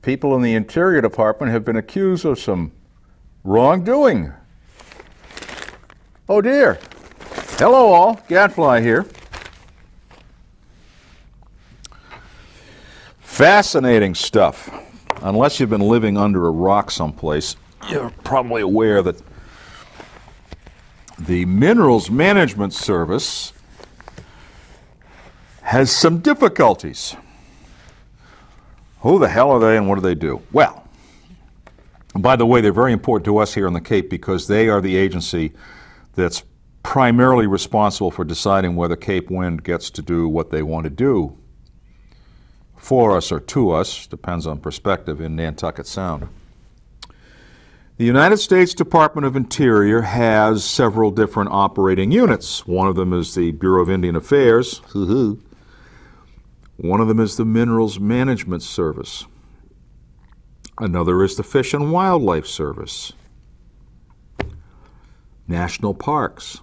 people in the Interior Department have been accused of some wrongdoing. Oh dear. Hello all, Gadfly here. Fascinating stuff. Unless you've been living under a rock someplace, you're probably aware that the Minerals Management Service has some difficulties. Who the hell are they and what do they do? Well, by the way, they're very important to us here on the Cape because they are the agency that's primarily responsible for deciding whether Cape Wind gets to do what they want to do for us or to us, depends on perspective, in Nantucket Sound. The United States Department of Interior has several different operating units. One of them is the Bureau of Indian Affairs. One of them is the Minerals Management Service. Another is the Fish and Wildlife Service. National Parks.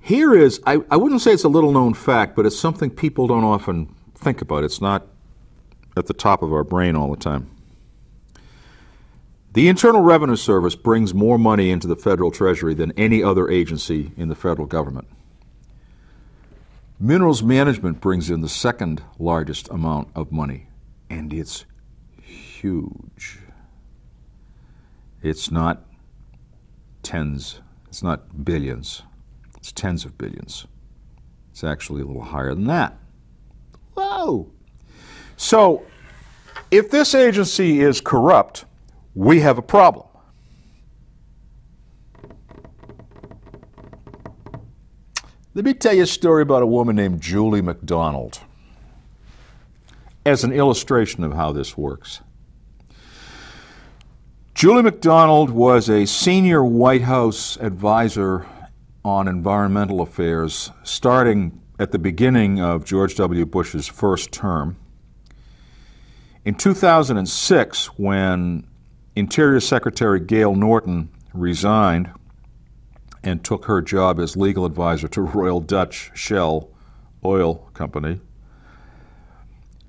Here is, I wouldn't say it's a little-known fact, but it's something people don't often think about. It's not at the top of our brain all the time. The Internal Revenue Service brings more money into the federal treasury than any other agency in the federal government. Minerals Management brings in the second largest amount of money, and it's huge. It's not tens, it's not billions, it's tens of billions. It's actually a little higher than that. Whoa! So, if this agency is corrupt, we have a problem. Let me tell you a story about a woman named Julie McDonald as an illustration of how this works. Julie McDonald was a senior White House advisor on environmental affairs starting at the beginning of George W. Bush's first term. In 2006, when Interior Secretary Gail Norton resigned and took her job as legal advisor to Royal Dutch Shell Oil Company,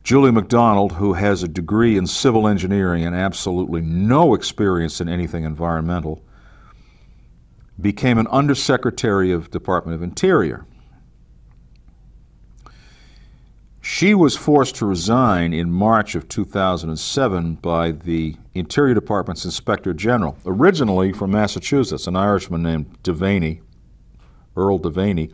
Julie McDonald, who has a degree in civil engineering and absolutely no experience in anything environmental, became an Undersecretary of Department of Interior. She was forced to resign in March of 2007 by the Interior Department's Inspector General, originally from Massachusetts, an Irishman named Devaney, Earl Devaney,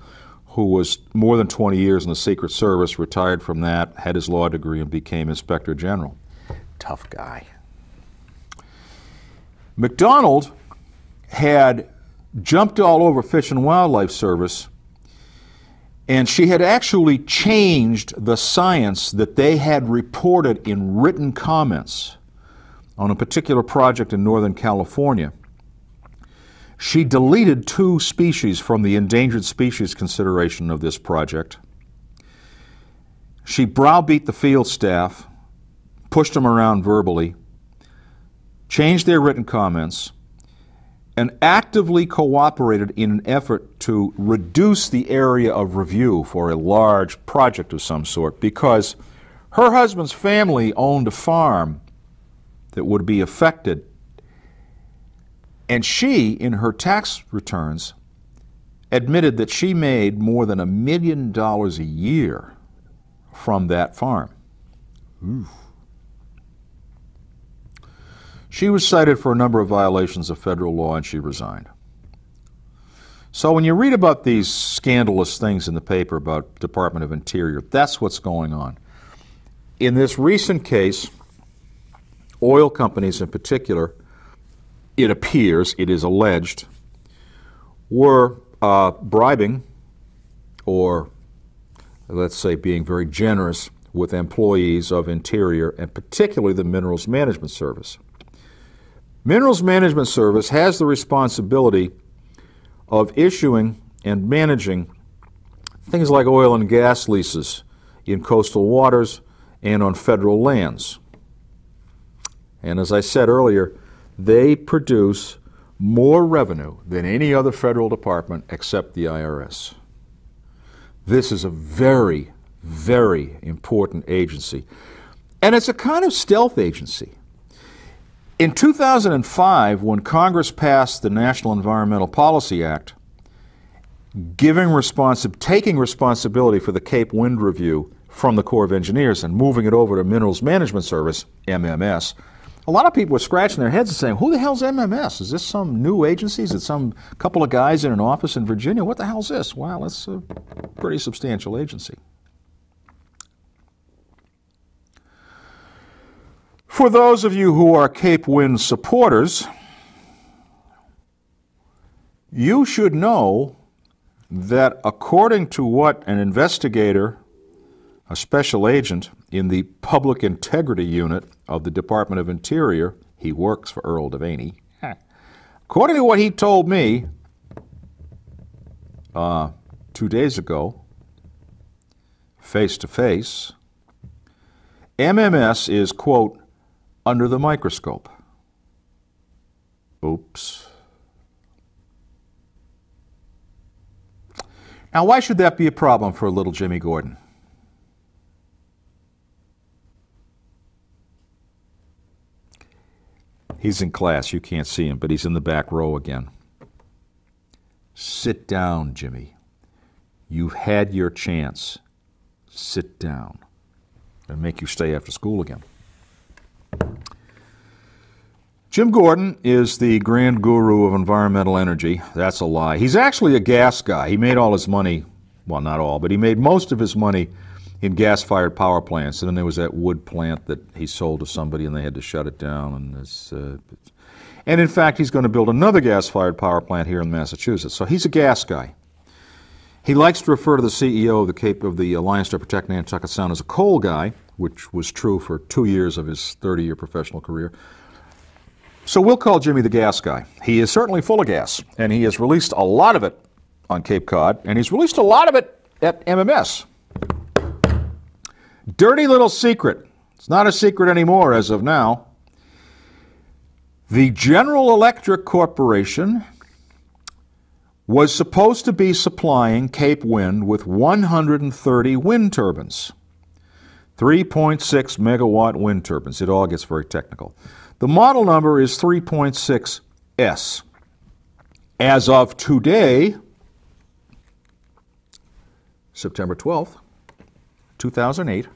who was more than 20 years in the Secret Service, retired from that, had his law degree, and became Inspector General. Tough guy. McDonald had jumped all over Fish and Wildlife Service, and she had actually changed the science that they had reported in written comments on a particular project in Northern California. She deleted 2 species from the endangered species consideration of this project. She browbeat the field staff, pushed them around verbally, changed their written comments, and actively cooperated in an effort to reduce the area of review for a large project of some sort because her husband's family owned a farm that would be affected. And she, in her tax returns, admitted that she made more than $1 million a year from that farm. Oof. She was cited for a number of violations of federal law and she resigned. So when you read about these scandalous things in the paper about Department of Interior, that's what's going on. In this recent case, oil companies in particular, it appears, it is alleged, were bribing or, let's say, being very generous with employees of Interior and particularly the Minerals Management Service. Minerals Management Service has the responsibility of issuing and managing things like oil and gas leases in coastal waters and on federal lands. And as I said earlier, they produce more revenue than any other federal department except the IRS. This is a very, very important agency. And it's a kind of stealth agency. In 2005, when Congress passed the National Environmental Policy Act, taking responsibility for the Cape Wind Review from the Corps of Engineers and moving it over to Minerals Management Service, MMS, a lot of people were scratching their heads and saying, who the hell's MMS? Is this some new agency? Is it some couple of guys in an office in Virginia? What the hell's this? Well, it's a pretty substantial agency. For those of you who are Cape Wind supporters, you should know that according to what an investigator, a special agent in the Public Integrity Unit of the Department of Interior, he works for Earl Devaney, according to what he told me 2 days ago, face to face, MMS is, quote, under the microscope. Oops. Now, why should that be a problem for little Jimmy Gordon? He's in class. You can't see him, but he's in the back row again. Sit down, Jimmy. You've had your chance. Sit down. I'll make you stay after school again. Jim Gordon is the grand guru of environmental energy. That's a lie. He's actually a gas guy. He made all his money, well, not all, but he made most of his money in gas-fired power plants. And then there was that wood plant that he sold to somebody and they had to shut it down. And in fact, he's going to build another gas-fired power plant here in Massachusetts. So he's a gas guy. He likes to refer to the CEO of the Alliance to Protect Nantucket Sound as a coal guy, which was true for 2 years of his 30-year professional career. So we'll call Jimmy the gas guy. He is certainly full of gas, and he has released a lot of it on Cape Cod, and he's released a lot of it at MMS. Dirty little secret. It's not a secret anymore as of now. The General Electric Corporation was supposed to be supplying Cape Wind with 130 wind turbines. 3.6 megawatt wind turbines. It all gets very technical. The model number is 3.6S. As of today, September 12th, 2008,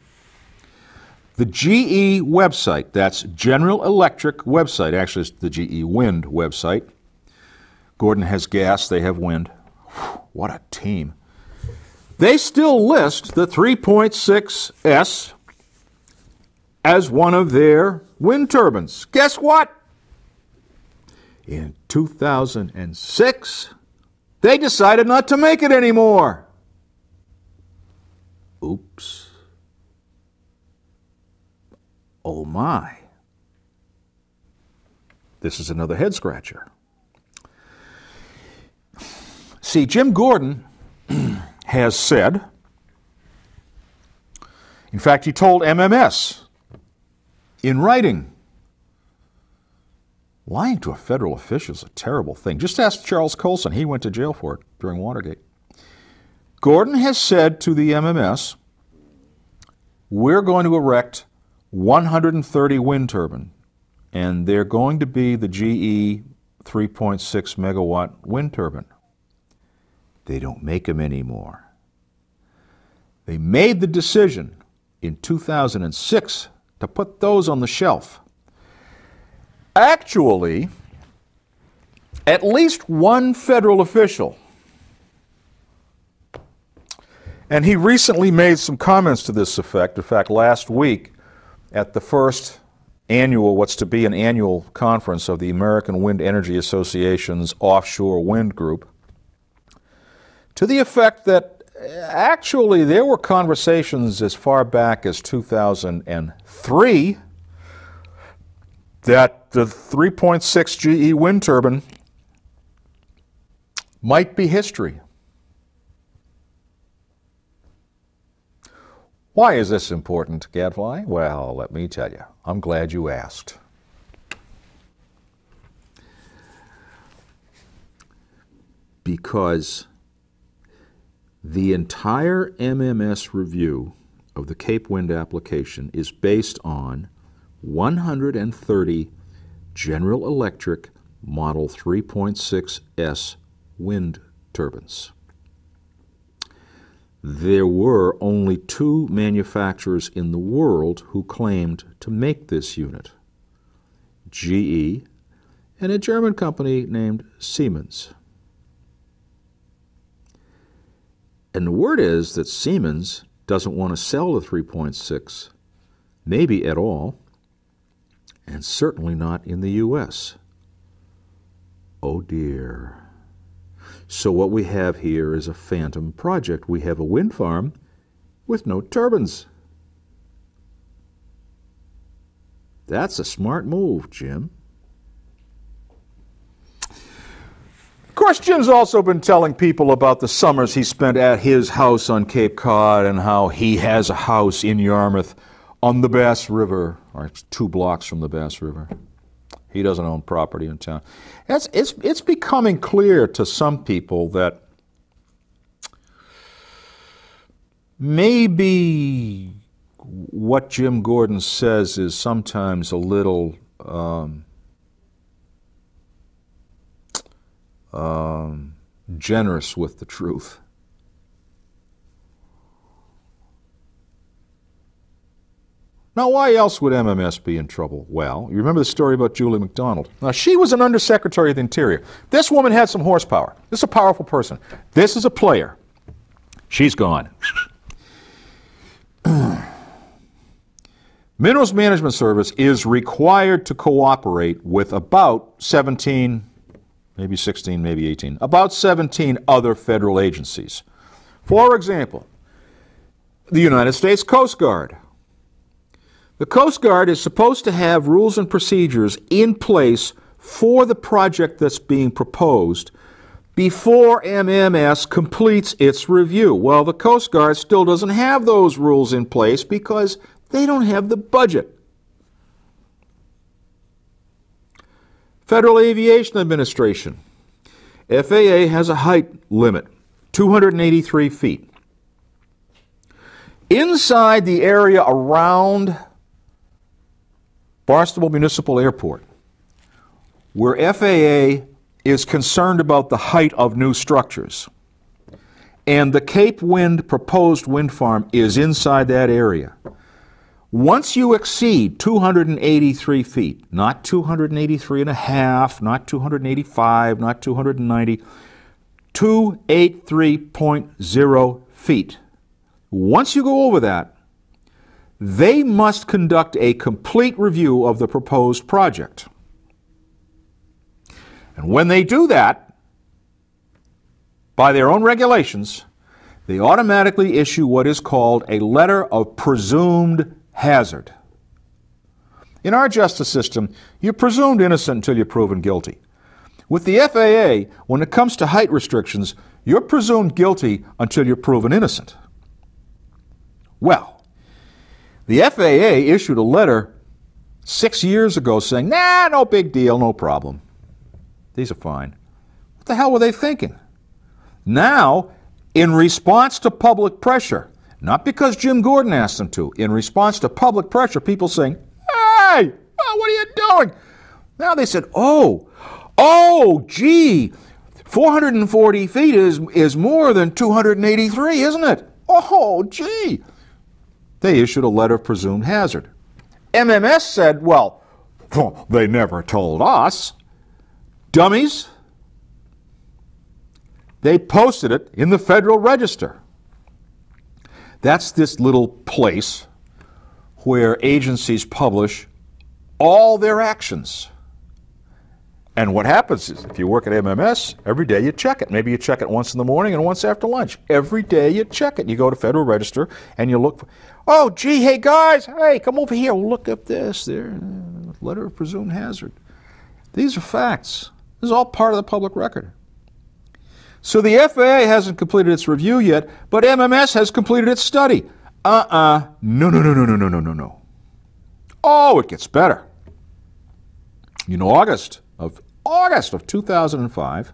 the GE website, that's General Electric website, actually it's the GE Wind website. Gordon has gas, they have wind. What a team. They still list the 3.6S as one of their wind turbines. Guess what? In 2006, they decided not to make it anymore. Oops. Oh my. This is another head scratcher. See, Jim Gordon has said, in fact, he told MMS in writing, lying to a federal official is a terrible thing. Just ask Charles Colson. He went to jail for it during Watergate. Gordon has said to the MMS, we're going to erect 130 wind turbines, and they're going to be the GE 3.6 megawatt wind turbine. They don't make them anymore. They made the decision in 2006 to put those on the shelf. Actually, at least one federal official, and he recently made some comments to this effect. In fact, last week at the first annual, what's to be an annual conference of the American Wind Energy Association's Offshore Wind Group, to the effect that actually there were conversations as far back as 2003 that the 3.6 GE wind turbine might be history. Why is this important, Gadfly? Well, let me tell you. I'm glad you asked. Because the entire MMS review of the Cape Wind application is based on 130 General Electric Model 3.6S wind turbines. There were only 2 manufacturers in the world who claimed to make this unit, GE and a German company named Siemens. And the word is that Siemens doesn't want to sell the 3.6, maybe at all, and certainly not in the U.S. Oh dear. So what we have here is a phantom project. We have a wind farm with no turbines. That's a smart move, Jim. Of course, Jim's also been telling people about the summers he spent at his house on Cape Cod and how he has a house in Yarmouth on the Bass River, or it's 2 blocks from the Bass River. He doesn't own property in town. It's becoming clear to some people that maybe what Jim Gordon says is sometimes a little generous with the truth. Now, why else would MMS be in trouble? Well, you remember the story about Julie MacDonald. Now, she was an Undersecretary of the Interior. This woman had some horsepower. This is a powerful person. This is a player. She's gone. Minerals Management Service is required to cooperate with about 17, maybe 16, maybe 18, about 17 other federal agencies. For example, the United States Coast Guard. The Coast Guard is supposed to have rules and procedures in place for the project that's being proposed before MMS completes its review. Well, the Coast Guard still doesn't have those rules in place because they don't have the budget. Federal Aviation Administration. FAA has a height limit, 283 feet. Inside the area around Barnstable Municipal Airport, where FAA is concerned about the height of new structures, and the Cape Wind proposed wind farm is inside that area. Once you exceed 283 feet, not 283 and a half, not 285, not 290, 283.0 feet. Once you go over that, they must conduct a complete review of the proposed project. And when they do that, by their own regulations, they automatically issue what is called a letter of presumed hazard. In our justice system, you're presumed innocent until you're proven guilty. With the FAA, when it comes to height restrictions, you're presumed guilty until you're proven innocent. Well, the FAA issued a letter 6 years ago saying, nah, no big deal, no problem. These are fine. What the hell were they thinking? Now, in response to public pressure, not because Jim Gordon asked them to, in response to public pressure, people saying, hey, what are you doing? Now they said, gee, 440 feet is more than 283, isn't it? Oh, gee. They issued a letter of presumed hazard. MMS said, well, they never told us. Dummies. They posted it in the Federal Register. That's this little place where agencies publish all their actions. And what happens is, if you work at MMS, every day you check it. Maybe you check it once in the morning and once after lunch. Every day you check it. You go to Federal Register and you look for, oh, gee, hey, guys, hey, come over here. Look up this. There, letter of presumed hazard. These are facts. This is all part of the public record. So the FAA hasn't completed its review yet, but MMS has completed its study. No. Oh, it gets better. In August of 2005,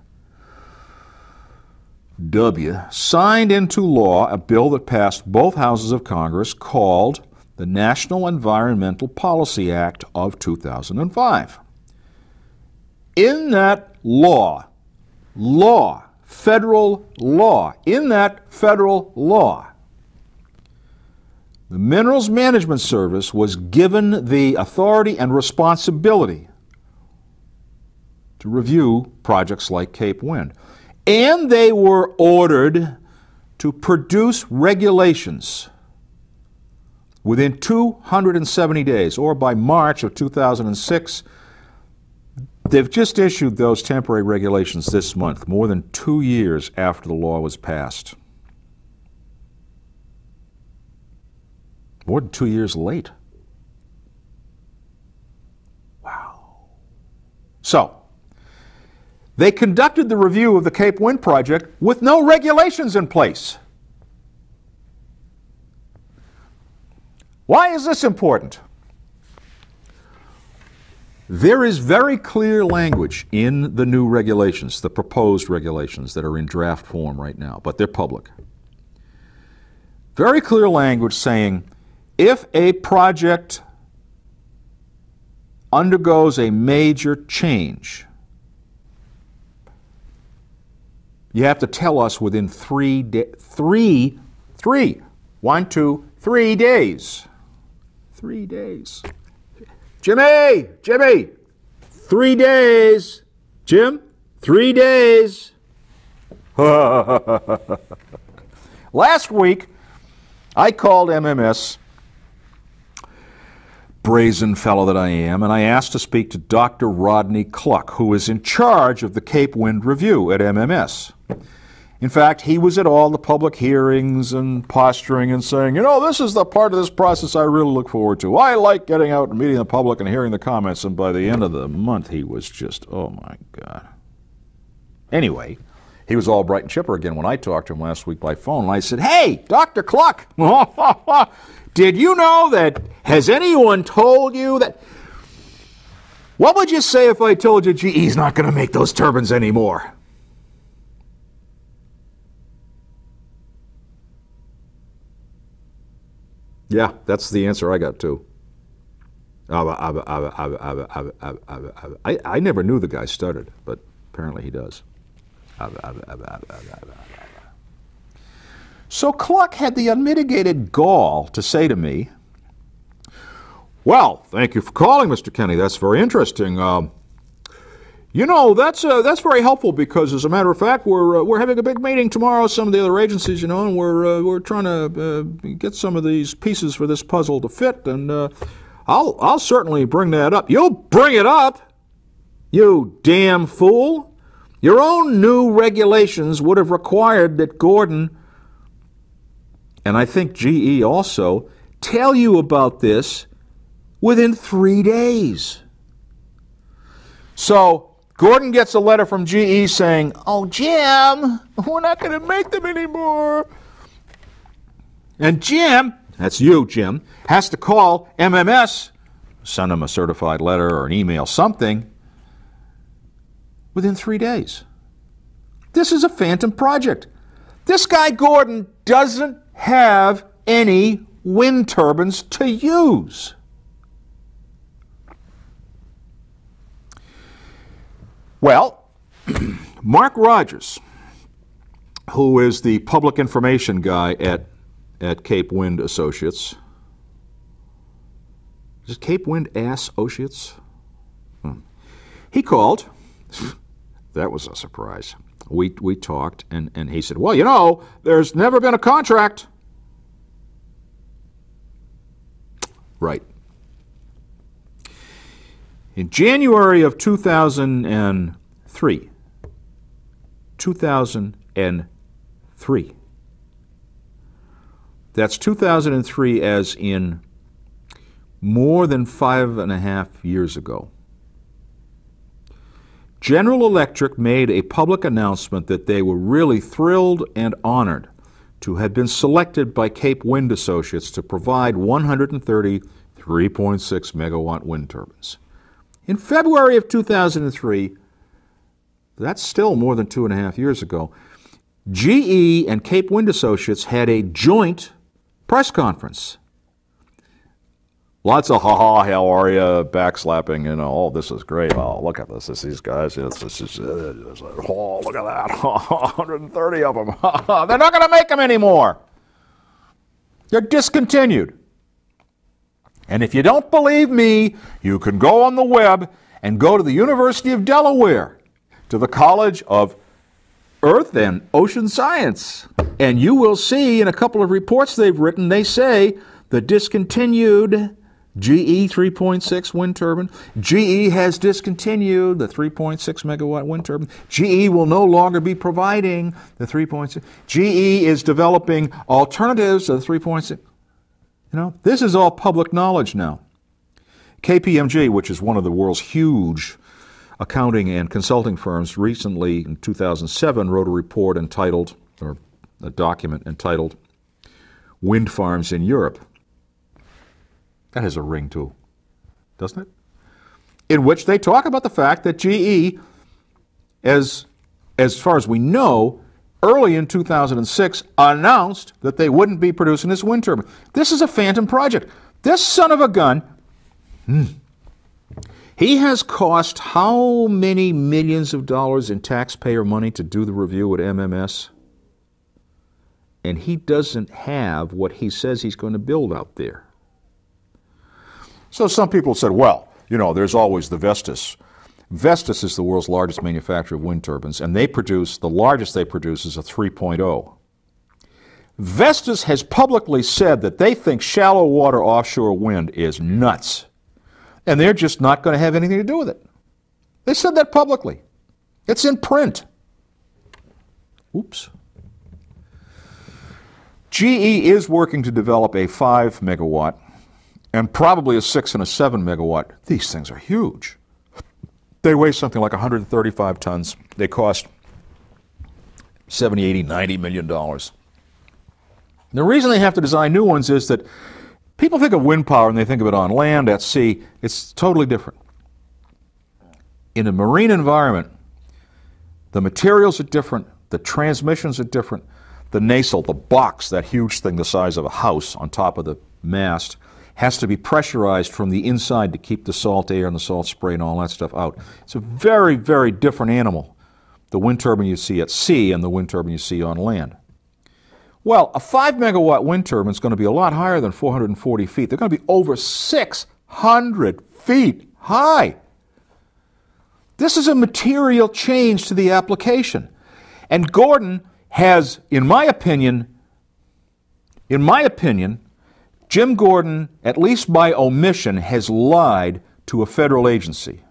signed into law a bill that passed both houses of Congress called the National Environmental Policy Act of 2005. In that federal law, the Minerals Management Service was given the authority and responsibility to review projects like Cape Wind. And they were ordered to produce regulations within 270 days, or by March of 2006. They've just issued those temporary regulations this month, more than 2 years after the law was passed. More than 2 years late. Wow. So, they conducted the review of the Cape Wind project with no regulations in place. Why is this important? There is very clear language in the new regulations, the proposed regulations that are in draft form right now, but they're public. Very clear language saying if a project undergoes a major change, you have to tell us within 3 days. 3 days. Jimmy! 3 days. Jim, 3 days. Last week, I called MMS, brazen fellow that I am, and I asked to speak to Dr. Rodney Cluck, who is in charge of the Cape Wind Review at MMS. In fact, he was at all the public hearings and posturing and saying, you know, this is the part of this process I really look forward to. I like getting out and meeting the public and hearing the comments. And by the end of the month, he was just, oh my God. Anyway, he was all bright and chipper again when I talked to him last week by phone. And I said, hey, Dr. Cluck, did you know that, has anyone told you that, what would you say if I told you GE's not going to make those turbines anymore? Yeah, that's the answer I got too. I never knew the guy stuttered, but apparently he does. So Cluck had the unmitigated gall to say to me, well, thank you for calling, Mr. Kenny. That's very interesting. You know, that's very helpful because, as a matter of fact, we're having a big meeting tomorrow. Some of the other agencies, you know, and we're trying to get some of these pieces for this puzzle to fit. And I'll certainly bring that up. You'll bring it up, you damn fool! Your own new regulations would have required that Gordon, and I think GE also, tell you about this within 3 days. So Gordon gets a letter from GE saying, oh, Jim, we're not going to make them anymore. And Jim, that's you, Jim, has to call MMS, send them a certified letter or an email, something, within 3 days. This is a phantom project. This guy Gordon doesn't have any wind turbines to use. Well, Mark Rogers, who is the public information guy at Cape Wind Associates. Is it Cape Wind Associates? He called. That was a surprise. We talked, and he said, well, you know, there's never been a contract. Right. In January of 2003, that's 2003 as in more than 5.5 years ago, General Electric made a public announcement that they were really thrilled and honored to have been selected by Cape Wind Associates to provide 130 3.6 megawatt wind turbines. In February of 2003, that's still more than 2.5 years ago, GE and Cape Wind Associates had a joint press conference. Lots of ha-ha, how are you, backslapping, oh, this is great. Oh, look at this. It's these guys. Oh, look at that. 130 of them. They're not going to make them anymore. They're discontinued. And if you don't believe me, you can go on the web and go to the University of Delaware, to the College of Earth and Ocean Science. And you will see in a couple of reports they've written, they say the discontinued GE 3.6 wind turbine. GE has discontinued the 3.6 megawatt wind turbine. GE will no longer be providing the 3.6. GE is developing alternatives to the 3.6. This is all public knowledge now. KPMG, which is one of the world's huge accounting and consulting firms, recently in 2007 wrote a report entitled, or a document entitled, Wind Farms in Europe. That has a ring to it, doesn't it? In which they talk about the fact that GE, as far as we know, early in 2006, announced that they wouldn't be producing this wind turbine. This is a phantom project. This son of a gun, he has cost how many millions of dollars in taxpayer money to do the review at MMS? And he doesn't have what he says he's going to build out there. So some people said, well, there's always the Vestas. Vestas is the world's largest manufacturer of wind turbines, and the largest they produce is a 3.0. Vestas has publicly said that they think shallow water offshore wind is nuts, and they're just not going to have anything to do with it. They said that publicly. It's in print. Oops. GE is working to develop a 5 megawatt and probably a 6 and a 7 megawatt. These things are huge. They weigh something like 135 tons. They cost $70, $80, $90 million. The reason they have to design new ones is that people think of wind power and they think of it on land, at sea. It's totally different. In a marine environment, the materials are different, the transmissions are different. The nacelle, the box, that huge thing the size of a house on top of the mast, has to be pressurized from the inside to keep the salt air and the salt spray and all that stuff out. It's a very, very different animal, the wind turbine you see at sea and the wind turbine you see on land. Well, a 5 megawatt wind turbine is going to be a lot higher than 440 feet. They're going to be over 600 feet high. This is a material change to the application. And Gordon has, in my opinion, Jim Gordon, at least by omission, has lied to a federal agency.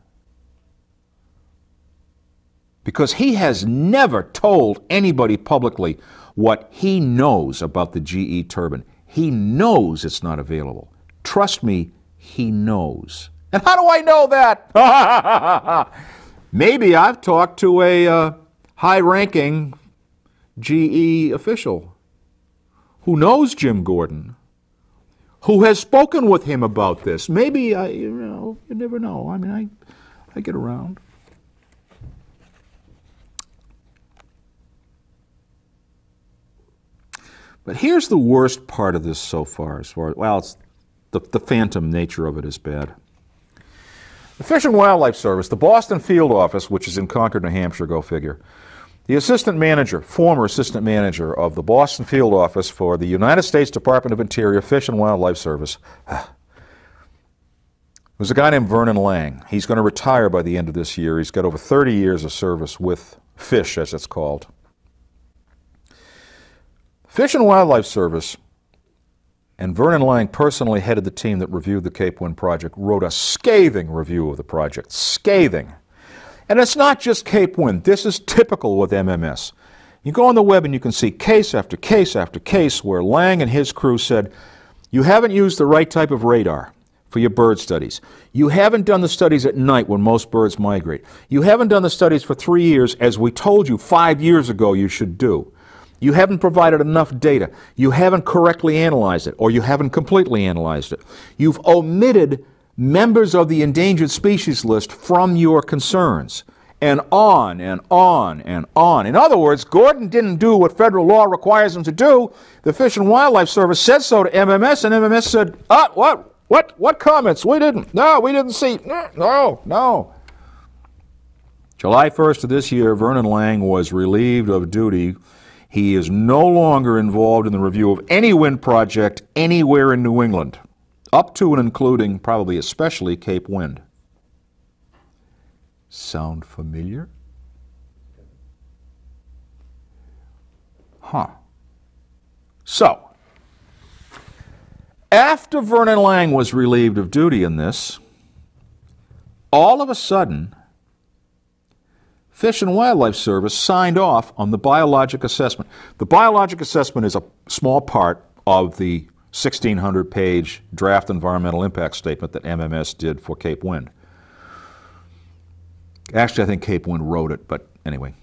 Because he has never told anybody publicly what he knows about the GE turbine. He knows it's not available. Trust me, he knows. And how do I know that? Maybe I've talked to a high-ranking GE official who knows Jim Gordon, who has spoken with him about this. Maybe, you never know. I mean, I get around. But here's the worst part of this so far, it's the phantom nature of it is bad. The Fish and Wildlife Service, the Boston Field Office, which is in Concord, New Hampshire, go figure, the former assistant manager of the Boston Field Office for the United States Department of Interior Fish and Wildlife Service was a guy named Vernon Lang. He's going to retire by the end of this year. He's got over 30 years of service with fish, as it's called. Fish and Wildlife Service, and Vernon Lang personally headed the team that reviewed the Cape Wind project, wrote a scathing review of the project. Scathing. And it's not just Cape Wind. This is typical with MMS. You go on the web and you can see case after case after case where Lang and his crew said, you haven't used the right type of radar for your bird studies. You haven't done the studies at night when most birds migrate. You haven't done the studies for 3 years as we told you 5 years ago you should do. You haven't provided enough data. You haven't correctly analyzed it, or you haven't completely analyzed it. You've omitted members of the endangered species list from your concerns. and on and on and on. In other words, Gordon didn't do what federal law requires him to do. The Fish and Wildlife Service said so to MMS, and MMS said, what comments? We didn't see. No. July 1st of this year, Vernon Lang was relieved of duty. He is no longer involved in the review of any wind project anywhere in New England, up to and including, probably especially, Cape Wind. Sound familiar? So, after Vernon Lang was relieved of duty in this, all of a sudden, Fish and Wildlife Service signed off on the biologic assessment. The biologic assessment is a small part of the 1,600-page draft environmental impact statement that MMS did for Cape Wind. Actually, I think Cape Wind wrote it, but anyway,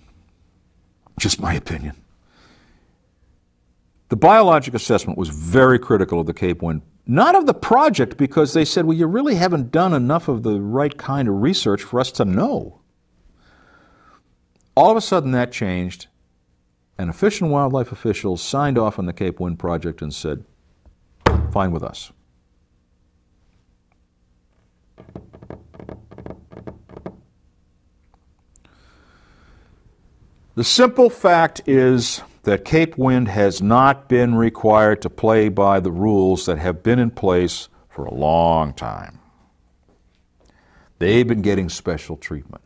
just my opinion. The biologic assessment was very critical of the Cape Wind, not of the project, because they said, well, you really haven't done enough of the right kind of research for us to know. All of a sudden that changed, and the Fish and Wildlife officials signed off on the Cape Wind project and said, fine with us. The simple fact is that Cape Wind has not been required to play by the rules that have been in place for a long time. They've been getting special treatment.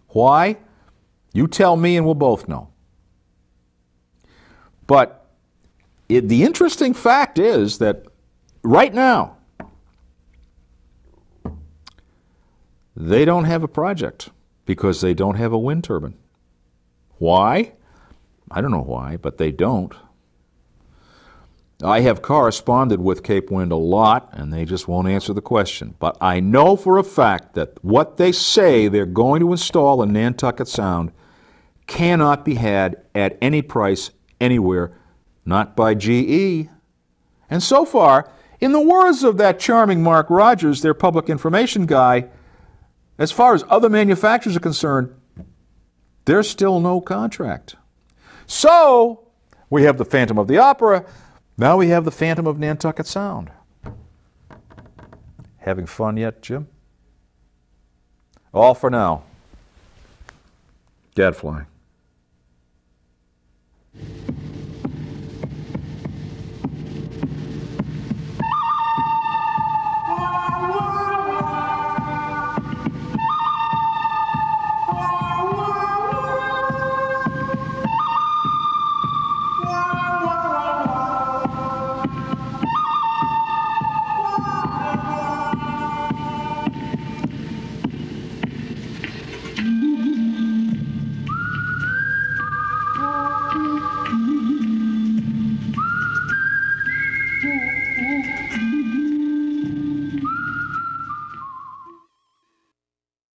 Why? You tell me and we'll both know. But the interesting fact is that right now, they don't have a project because they don't have a wind turbine. Why? I don't know why, but they don't. I have corresponded with Cape Wind a lot, and they just won't answer the question. But I know for a fact that what they say they're going to install in Nantucket Sound cannot be had at any price anywhere, not by GE. And so far, in the words of that charming Mark Rogers, their public information guy, as far as other manufacturers are concerned, there's still no contract. So, we have the Phantom of the Opera, now we have the Phantom of Nantucket Sound. Having fun yet, Jim? All for now. Gadfly.